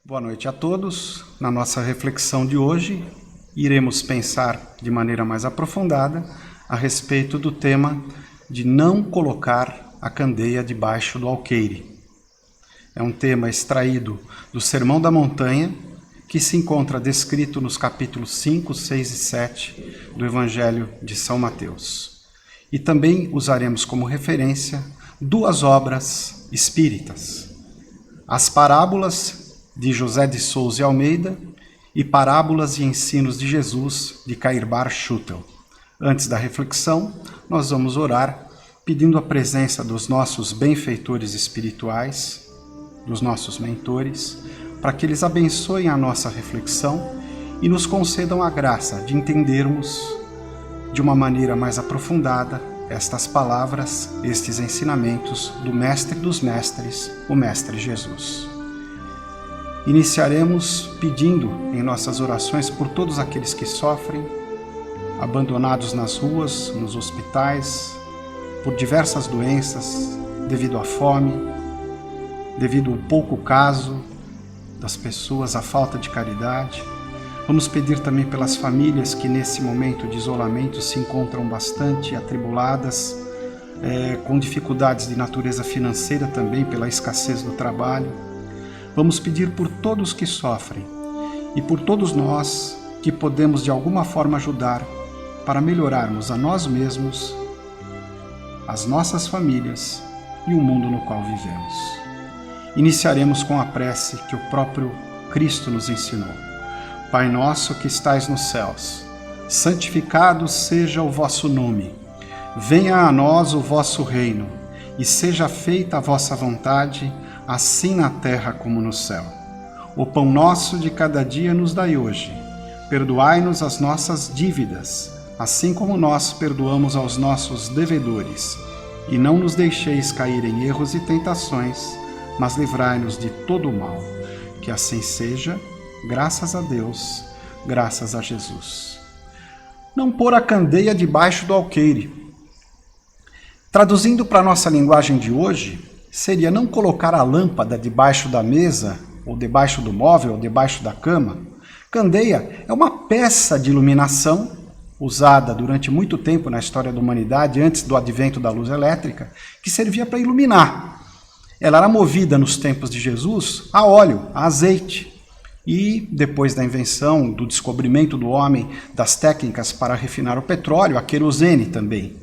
Boa noite a todos. Na nossa reflexão de hoje, iremos pensar de maneira mais aprofundada a respeito do tema de não colocar a candeia debaixo do alqueire. É um tema extraído do Sermão da Montanha, que se encontra descrito nos capítulos 5, 6 e 7 do Evangelho de São Mateus. E também usaremos como referência duas obras espíritas: as parábolas de José de Souza e Almeida e Parábolas e Ensinos de Jesus, de Cairbar Schutel. Antes da reflexão, nós vamos orar pedindo a presença dos nossos benfeitores espirituais, dos nossos mentores, para que eles abençoem a nossa reflexão e nos concedam a graça de entendermos de uma maneira mais aprofundada estas palavras, estes ensinamentos do Mestre dos Mestres, o Mestre Jesus. Iniciaremos pedindo em nossas orações por todos aqueles que sofrem, abandonados nas ruas, nos hospitais, por diversas doenças, devido à fome, devido ao pouco caso das pessoas, à falta de caridade. Vamos pedir também pelas famílias que nesse momento de isolamento se encontram bastante atribuladas, com dificuldades de natureza financeira também, pela escassez do trabalho. Vamos pedir por todos que sofrem e por todos nós que podemos de alguma forma ajudar para melhorarmos a nós mesmos, as nossas famílias e o mundo no qual vivemos. Iniciaremos com a prece que o próprio Cristo nos ensinou. Pai nosso que estais nos céus, santificado seja o vosso nome. Venha a nós o vosso reino e seja feita a vossa vontade, assim na terra como no céu. O pão nosso de cada dia nos dai hoje. Perdoai-nos as nossas dívidas, assim como nós perdoamos aos nossos devedores. E não nos deixeis cair em erros e tentações, mas livrai-nos de todo o mal. Que assim seja, graças a Deus, graças a Jesus. Não pôr a candeia debaixo do alqueire. Traduzindo para a nossa linguagem de hoje, seria não colocar a lâmpada debaixo da mesa, ou debaixo do móvel, ou debaixo da cama. Candeia é uma peça de iluminação usada durante muito tempo na história da humanidade, antes do advento da luz elétrica, que servia para iluminar. Ela era movida nos tempos de Jesus a óleo, a azeite. E depois da invenção, do descobrimento do homem das técnicas para refinar o petróleo, a querosene também.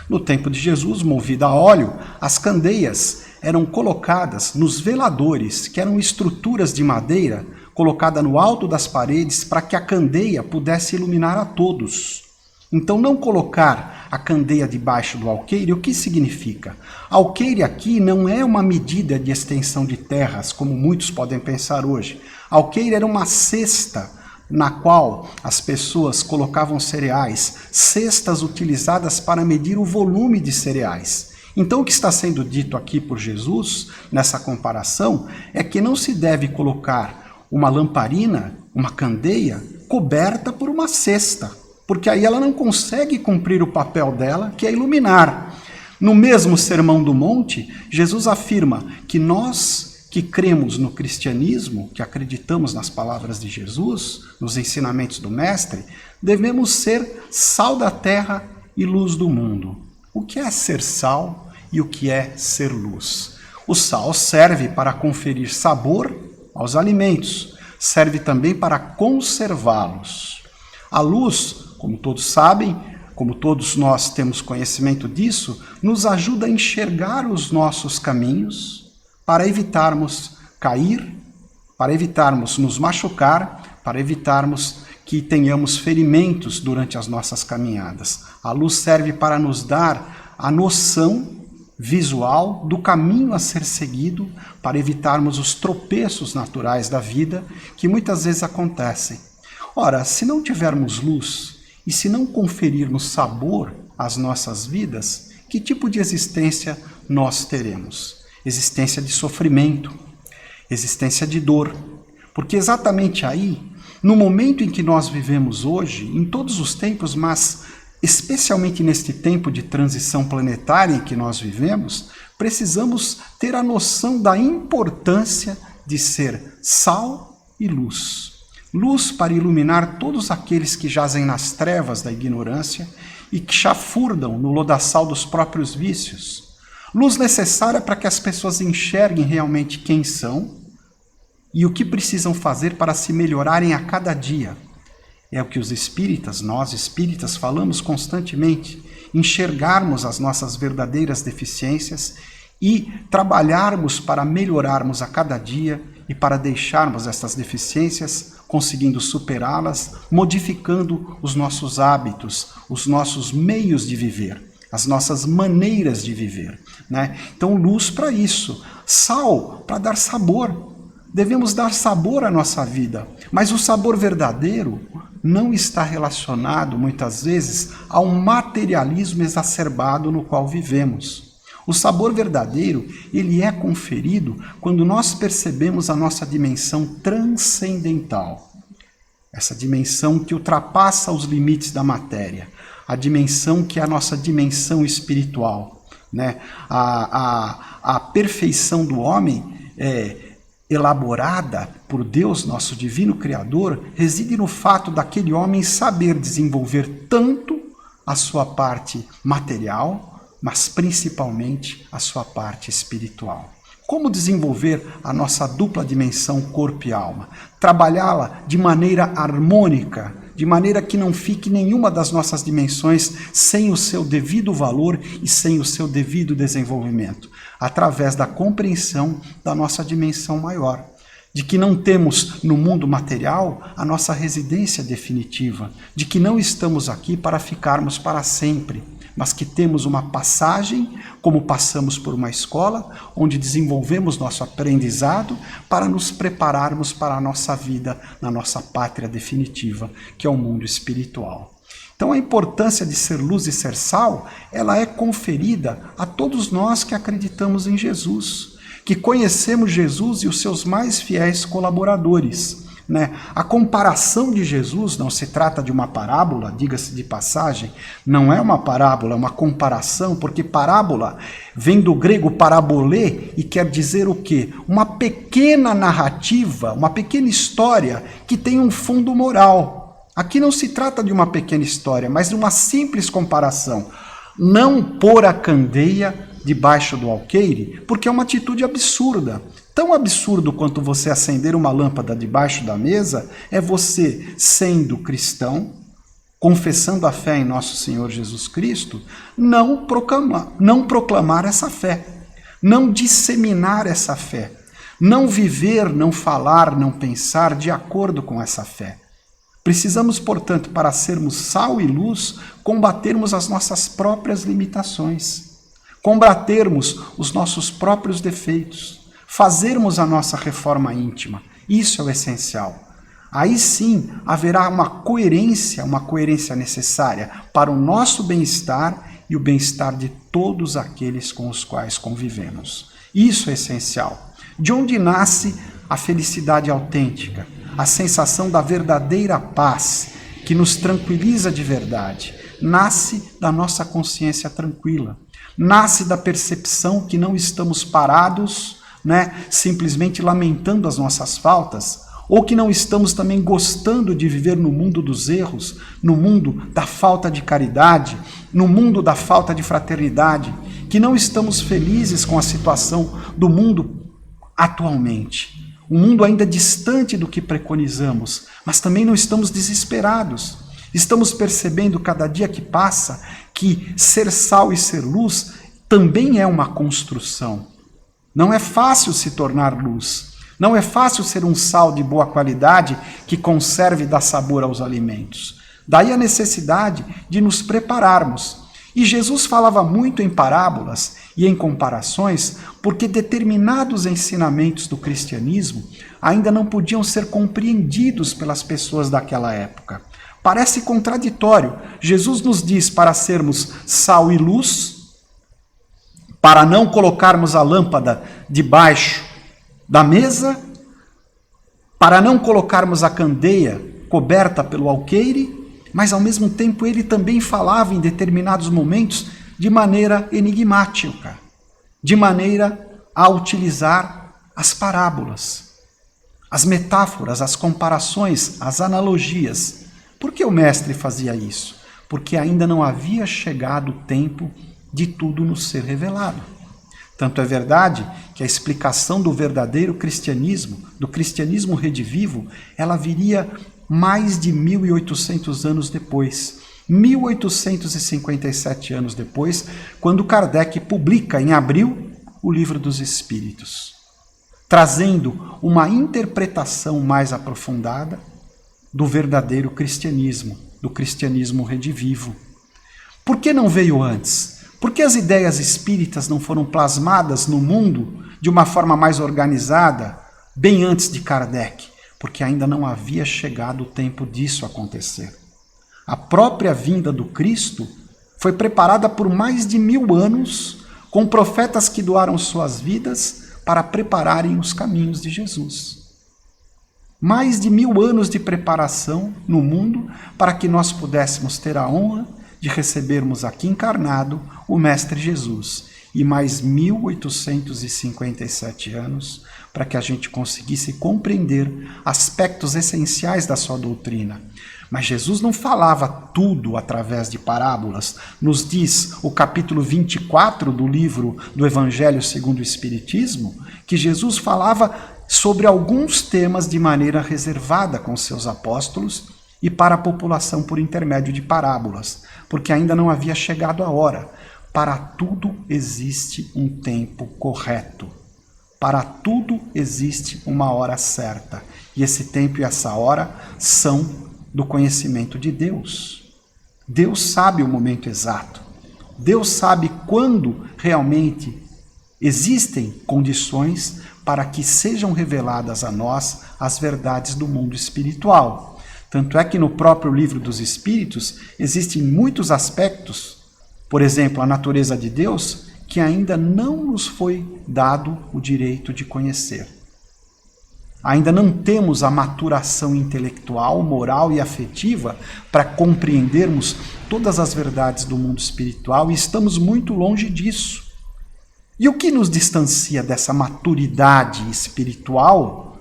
No tempo de Jesus, movida a óleo, as candeias eram colocadas nos veladores, que eram estruturas de madeira colocada no alto das paredes para que a candeia pudesse iluminar a todos. Então, não colocar a candeia debaixo do alqueire, o que significa? Alqueire aqui não é uma medida de extensão de terras, como muitos podem pensar hoje. Alqueire era uma cesta na qual as pessoas colocavam cereais, cestas utilizadas para medir o volume de cereais. Então, o que está sendo dito aqui por Jesus, nessa comparação, é que não se deve colocar uma lamparina, uma candeia, coberta por uma cesta, porque aí ela não consegue cumprir o papel dela, que é iluminar. No mesmo Sermão do Monte, Jesus afirma que nós que cremos no cristianismo, que acreditamos nas palavras de Jesus, nos ensinamentos do Mestre, devemos ser sal da terra e luz do mundo. O que é ser sal e o que é ser luz? O sal serve para conferir sabor aos alimentos, serve também para conservá-los. A luz, como todos sabem, como todos nós temos conhecimento disso, nos ajuda a enxergar os nossos caminhos, para evitarmos cair, para evitarmos nos machucar, para evitarmos que tenhamos ferimentos durante as nossas caminhadas. A luz serve para nos dar a noção visual do caminho a ser seguido, para evitarmos os tropeços naturais da vida que muitas vezes acontecem. Ora, se não tivermos luz e se não conferirmos sabor às nossas vidas, que tipo de existência nós teremos? Existência de sofrimento, existência de dor. Porque exatamente aí, no momento em que nós vivemos hoje, em todos os tempos, mas especialmente neste tempo de transição planetária em que nós vivemos, precisamos ter a noção da importância de ser sal e luz. Luz para iluminar todos aqueles que jazem nas trevas da ignorância e que chafurdam no lodaçal dos próprios vícios. Luz necessária para que as pessoas enxerguem realmente quem são e o que precisam fazer para se melhorarem a cada dia. É o que os espíritas, nós espíritas, falamos constantemente, enxergarmos as nossas verdadeiras deficiências e trabalharmos para melhorarmos a cada dia e para deixarmos essas deficiências, conseguindo superá-las, modificando os nossos hábitos, os nossos meios de viver, as nossas maneiras de viver, né? Então, luz para isso, sal para dar sabor. Devemos dar sabor à nossa vida, mas o sabor verdadeiro não está relacionado, muitas vezes, ao materialismo exacerbado no qual vivemos. O sabor verdadeiro, ele é conferido quando nós percebemos a nossa dimensão transcendental. Essa dimensão que ultrapassa os limites da matéria. A dimensão que é a nossa dimensão espiritual, né? A perfeição do homem elaborada por Deus, nosso divino Criador, reside no fato daquele homem saber desenvolver tanto a sua parte material, mas principalmente a sua parte espiritual. Como desenvolver a nossa dupla dimensão corpo e alma? Trabalhá-la de maneira harmônica, de maneira que não fique nenhuma das nossas dimensões sem o seu devido valor e sem o seu devido desenvolvimento, através da compreensão da nossa dimensão maior, de que não temos no mundo material a nossa residência definitiva, de que não estamos aqui para ficarmos para sempre, mas que temos uma passagem, como passamos por uma escola, onde desenvolvemos nosso aprendizado para nos prepararmos para a nossa vida na nossa pátria definitiva, que é o mundo espiritual. Então a importância de ser luz e ser sal, ela é conferida a todos nós que acreditamos em Jesus, que conhecemos Jesus e os seus mais fiéis colaboradores, né? A comparação de Jesus não se trata de uma parábola, diga-se de passagem, não é uma parábola, é uma comparação, porque parábola vem do grego parabolê e quer dizer o quê? Uma pequena narrativa, uma pequena história que tem um fundo moral. Aqui não se trata de uma pequena história, mas de uma simples comparação. Não pôr a candeia debaixo do alqueire, porque é uma atitude absurda. Tão absurdo quanto você acender uma lâmpada debaixo da mesa é você, sendo cristão, confessando a fé em nosso Senhor Jesus Cristo, não proclamar essa fé, não disseminar essa fé, não viver, não falar, não pensar de acordo com essa fé. Precisamos, portanto, para sermos sal e luz, combatermos as nossas próprias limitações, combatermos os nossos próprios defeitos, fazermos a nossa reforma íntima. Isso é o essencial. Aí sim haverá uma coerência necessária para o nosso bem-estar e o bem-estar de todos aqueles com os quais convivemos. Isso é essencial. De onde nasce a felicidade autêntica, a sensação da verdadeira paz que nos tranquiliza de verdade? Nasce da nossa consciência tranquila. Nasce da percepção que não estamos parados, simplesmente lamentando as nossas faltas, ou que não estamos também gostando de viver no mundo dos erros, no mundo da falta de caridade, no mundo da falta de fraternidade, que não estamos felizes com a situação do mundo atualmente. Um mundo ainda distante do que preconizamos, mas também não estamos desesperados. Estamos percebendo cada dia que passa que ser sal e ser luz também é uma construção. Não é fácil se tornar luz. Não é fácil ser um sal de boa qualidade que conserve e dá sabor aos alimentos. Daí a necessidade de nos prepararmos. E Jesus falava muito em parábolas e em comparações porque determinados ensinamentos do cristianismo ainda não podiam ser compreendidos pelas pessoas daquela época. Parece contraditório. Jesus nos diz para sermos sal e luz, para não colocarmos a lâmpada debaixo da mesa, para não colocarmos a candeia coberta pelo alqueire, mas ao mesmo tempo ele também falava em determinados momentos de maneira enigmática, de maneira a utilizar as parábolas. as metáforas, as comparações, as analogias. Por que o mestre fazia isso? Porque ainda não havia chegado o tempo de tudo nos ser revelado. Tanto é verdade que a explicação do verdadeiro cristianismo, do cristianismo redivivo, ela viria mais de 1800 anos depois. 1857 anos depois, quando Kardec publica em abril o Livro dos Espíritos, trazendo uma interpretação mais aprofundada do verdadeiro cristianismo, do cristianismo redivivo. Por que não veio antes? Por que as ideias espíritas não foram plasmadas no mundo de uma forma mais organizada, bem antes de Kardec? Porque ainda não havia chegado o tempo disso acontecer. A própria vinda do Cristo foi preparada por mais de 1000 anos, com profetas que doaram suas vidas para prepararem os caminhos de Jesus. Mais de 1000 anos de preparação no mundo para que nós pudéssemos ter a honra de recebermos aqui encarnado o Mestre Jesus. E mais 1857 anos para que a gente conseguisse compreender aspectos essenciais da sua doutrina. Mas Jesus não falava tudo através de parábolas. Nos diz o capítulo 24 do livro do Evangelho segundo o Espiritismo, que Jesus falava sobre alguns temas de maneira reservada com seus apóstolos e para a população por intermédio de parábolas, porque ainda não havia chegado a hora. Para tudo existe um tempo correto. Para tudo existe uma hora certa. E esse tempo e essa hora são do conhecimento de Deus. Deus sabe o momento exato. Deus sabe quando realmente existem condições para que sejam reveladas a nós as verdades do mundo espiritual. Tanto é que no próprio Livro dos Espíritos existem muitos aspectos, por exemplo, a natureza de Deus, que ainda não nos foi dado o direito de conhecer. Ainda não temos a maturação intelectual, moral e afetiva para compreendermos todas as verdades do mundo espiritual e estamos muito longe disso. E o que nos distancia dessa maturidade espiritual,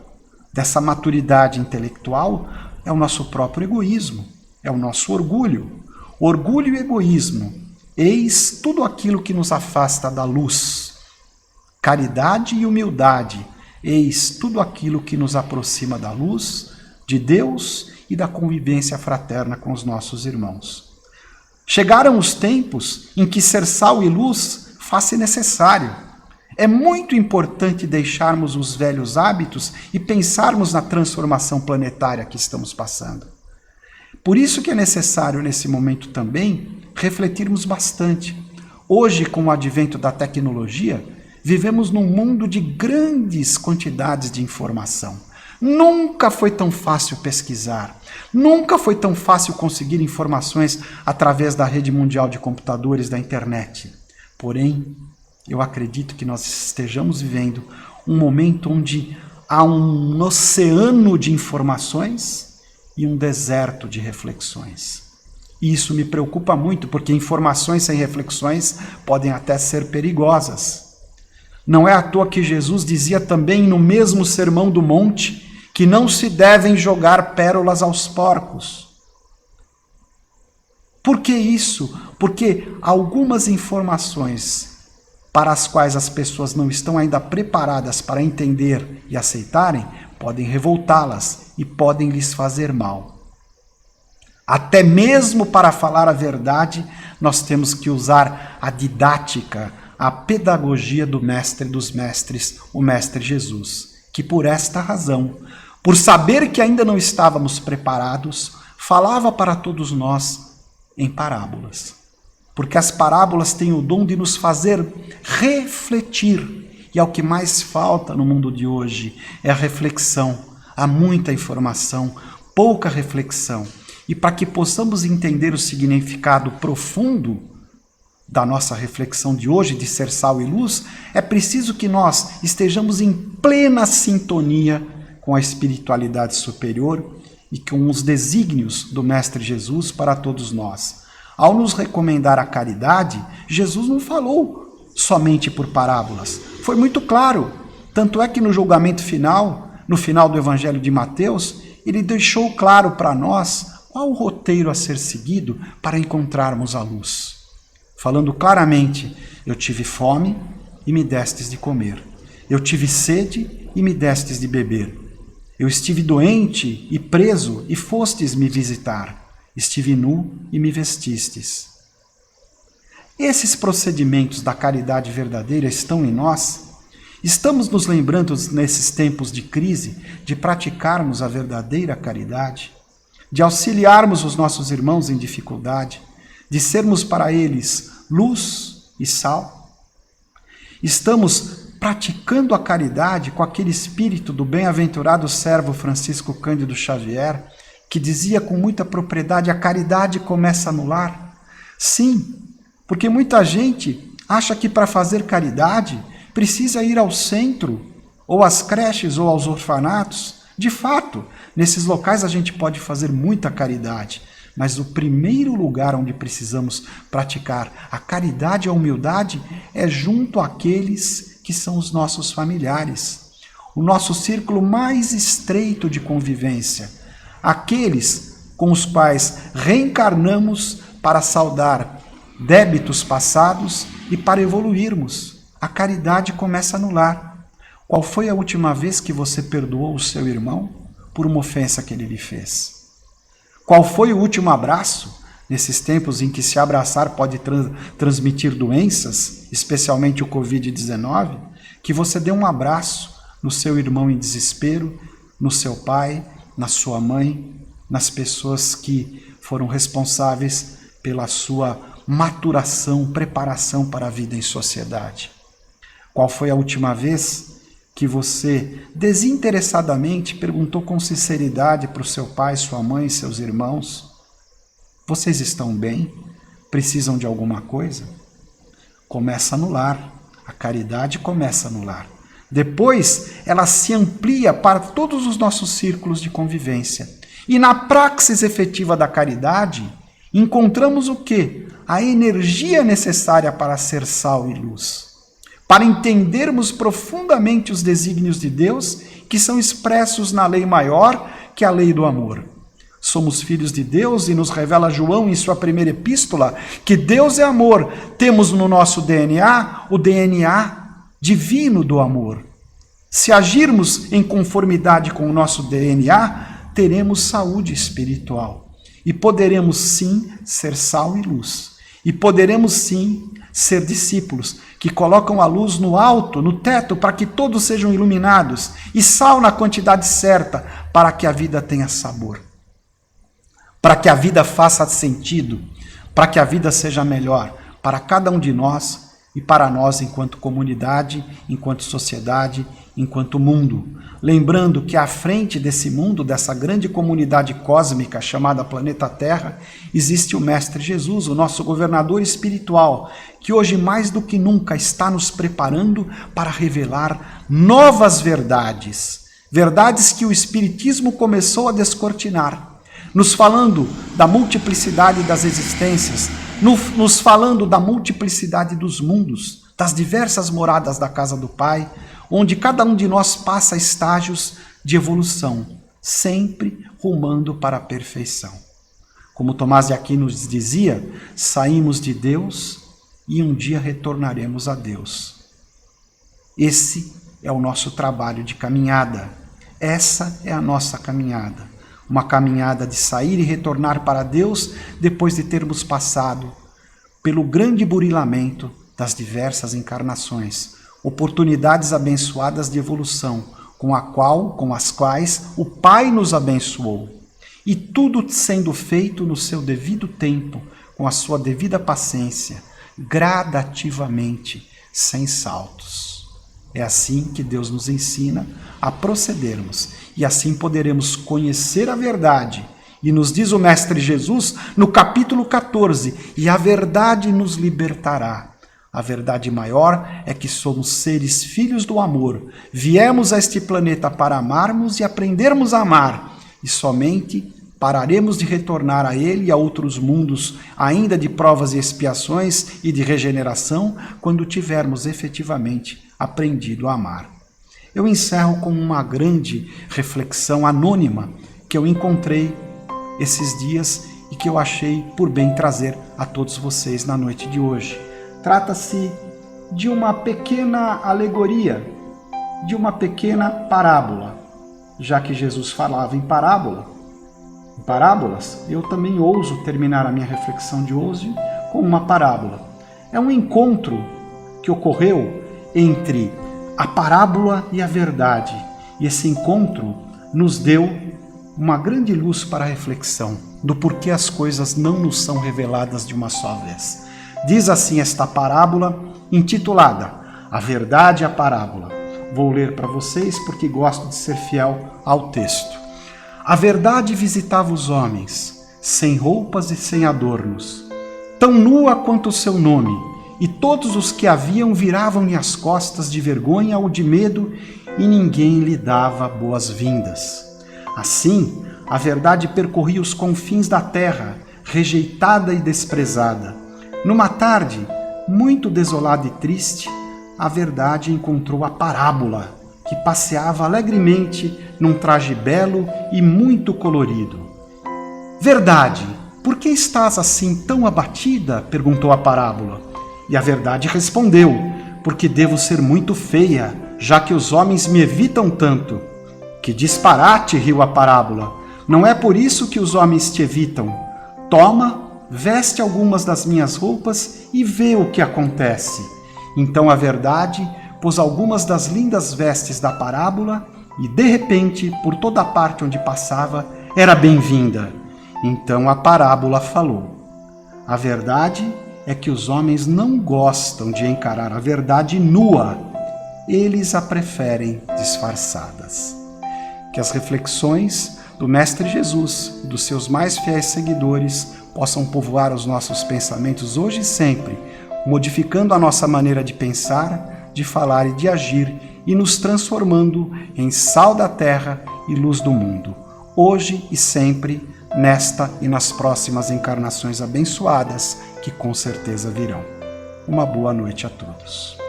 dessa maturidade intelectual, é o nosso próprio egoísmo, é o nosso orgulho. Orgulho e egoísmo, eis tudo aquilo que nos afasta da luz. Caridade e humildade, eis tudo aquilo que nos aproxima da luz, de Deus e da convivência fraterna com os nossos irmãos. Chegaram os tempos em que ser sal e luz faz-se necessário. É muito importante deixarmos os velhos hábitos e pensarmos na transformação planetária que estamos passando. Por isso que é necessário, nesse momento também, refletirmos bastante. Hoje, com o advento da tecnologia, vivemos num mundo de grandes quantidades de informação. Nunca foi tão fácil pesquisar. Nunca foi tão fácil conseguir informações através da rede mundial de computadores, da internet. Porém, eu acredito que nós estejamos vivendo um momento onde há um oceano de informações e um deserto de reflexões. E isso me preocupa muito, porque informações sem reflexões podem até ser perigosas. Não é à toa que Jesus dizia também no mesmo Sermão do Monte que não se devem jogar pérolas aos porcos. Por que isso? Porque algumas informações para as quais as pessoas não estão ainda preparadas para entender e aceitarem, podem revoltá-las e podem lhes fazer mal. Até mesmo para falar a verdade, nós temos que usar a didática, a pedagogia do Mestre dos Mestres, o Mestre Jesus, que por esta razão, por saber que ainda não estávamos preparados, falava para todos nós em parábolas. Porque as parábolas têm o dom de nos fazer refletir. E é o que mais falta no mundo de hoje, é a reflexão. Há muita informação, pouca reflexão. E para que possamos entender o significado profundo da nossa reflexão de hoje, de ser sal e luz, é preciso que nós estejamos em plena sintonia com a espiritualidade superior e com os desígnios do Mestre Jesus para todos nós. Ao nos recomendar a caridade, Jesus não falou somente por parábolas. Foi muito claro. Tanto é que no julgamento final, no final do Evangelho de Mateus, ele deixou claro para nós qual o roteiro a ser seguido para encontrarmos a luz. Falando claramente, eu tive fome e me destes de comer. Eu tive sede e me destes de beber. Eu estive doente e preso e fostes me visitar. Estive nu e me vestistes. Esses procedimentos da caridade verdadeira estão em nós? Estamos nos lembrando nesses tempos de crise de praticarmos a verdadeira caridade? De auxiliarmos os nossos irmãos em dificuldade? De sermos para eles luz e sal? Estamos praticando a caridade com aquele espírito do bem-aventurado servo Francisco Cândido Xavier, que dizia com muita propriedade: a caridade começa no lar? Sim, porque muita gente acha que para fazer caridade precisa ir ao centro, ou às creches, ou aos orfanatos. De fato, nesses locais a gente pode fazer muita caridade, mas o primeiro lugar onde precisamos praticar a caridade e a humildade é junto àqueles que são os nossos familiares, o nosso círculo mais estreito de convivência, aqueles com os quais reencarnamos para saldar débitos passados e para evoluirmos. A caridade começa no lar. Qual foi a última vez que você perdoou o seu irmão por uma ofensa que ele lhe fez? Qual foi o último abraço, nesses tempos em que se abraçar pode transmitir doenças, especialmente o Covid-19, que você dê um abraço no seu irmão em desespero, no seu pai, na sua mãe, nas pessoas que foram responsáveis pela sua maturação, preparação para a vida em sociedade? Qual foi a última vez que você desinteressadamente perguntou com sinceridade para o seu pai, sua mãe, seus irmãos: vocês estão bem? Precisam de alguma coisa? Começa no lar. A caridade começa no lar. Depois, ela se amplia para todos os nossos círculos de convivência. E na praxis efetiva da caridade, encontramos o quê? A energia necessária para ser sal e luz. Para entendermos profundamente os desígnios de Deus, que são expressos na lei maior, que é a lei do amor. Somos filhos de Deus e nos revela João em sua primeira epístola que Deus é amor. Temos no nosso DNA o DNA divino do amor. Se agirmos em conformidade com o nosso DNA, teremos saúde espiritual. E poderemos sim ser sal e luz. E poderemos sim ser discípulos que colocam a luz no alto, no teto, para que todos sejam iluminados, e sal na quantidade certa, para que a vida tenha sabor, para que a vida faça sentido, para que a vida seja melhor para cada um de nós e para nós enquanto comunidade, enquanto sociedade, enquanto mundo. Lembrando que à frente desse mundo, dessa grande comunidade cósmica chamada planeta Terra, existe o Mestre Jesus, o nosso governador espiritual, que hoje mais do que nunca está nos preparando para revelar novas verdades, verdades que o Espiritismo começou a descortinar, nos falando da multiplicidade das existências, nos falando da multiplicidade dos mundos, das diversas moradas da casa do Pai, onde cada um de nós passa estágios de evolução, sempre rumando para a perfeição. Como Tomás de Aquino nos dizia, saímos de Deus e um dia retornaremos a Deus. Esse é o nosso trabalho de caminhada. Essa é a nossa caminhada. Uma caminhada de sair e retornar para Deus depois de termos passado pelo grande burilamento das diversas encarnações, oportunidades abençoadas de evolução, com as quais o Pai nos abençoou. E tudo sendo feito no seu devido tempo, com a sua devida paciência, gradativamente, sem saltos. É assim que Deus nos ensina a procedermos, e assim poderemos conhecer a verdade. E nos diz o Mestre Jesus no capítulo 14, e a verdade nos libertará. A verdade maior é que somos seres filhos do amor. Viemos a este planeta para amarmos e aprendermos a amar, e somente pararemos de retornar a ele e a outros mundos, ainda de provas e expiações e de regeneração, quando tivermos efetivamente aprendido a amar. eu encerro com uma grande reflexão anônima que eu encontrei esses dias e que eu achei por bem trazer a todos vocês na noite de hoje. Trata-se de uma pequena alegoria, de uma pequena parábola. Já que Jesus falava em parábolas, eu também ouso terminar a minha reflexão de hoje com uma parábola. É um encontro que ocorreu entre a parábola e a verdade. E esse encontro nos deu uma grande luz para a reflexão do porquê as coisas não nos são reveladas de uma só vez. Diz assim esta parábola, intitulada A Verdade e a Parábola. Vou ler para vocês porque gosto de ser fiel ao texto. A verdade visitava os homens, sem roupas e sem adornos, tão nua quanto o seu nome, e todos os que a viam viravam-lhe as costas de vergonha ou de medo, e ninguém lhe dava boas-vindas. Assim, a verdade percorria os confins da terra, rejeitada e desprezada. Numa tarde, muito desolada e triste, a verdade encontrou a parábola, que passeava alegremente num traje belo e muito colorido. Verdade, por que estás assim tão abatida? Perguntou a parábola. E a verdade respondeu, porque devo ser muito feia, já que os homens me evitam tanto. Que disparate, riu a parábola. Não é por isso que os homens te evitam. Toma, veste algumas das minhas roupas e vê o que acontece. Então a verdade pôs algumas das lindas vestes da parábola e, de repente, por toda parte onde passava, era bem-vinda. Então a parábola falou. A verdade é que os homens não gostam de encarar a verdade nua. Eles a preferem disfarçadas. Que as reflexões do Mestre Jesus e dos seus mais fiéis seguidores possam povoar os nossos pensamentos hoje e sempre, modificando a nossa maneira de pensar, de falar e de agir e nos transformando em sal da terra e luz do mundo, hoje e sempre, nesta e nas próximas encarnações abençoadas que com certeza virão. Uma boa noite a todos.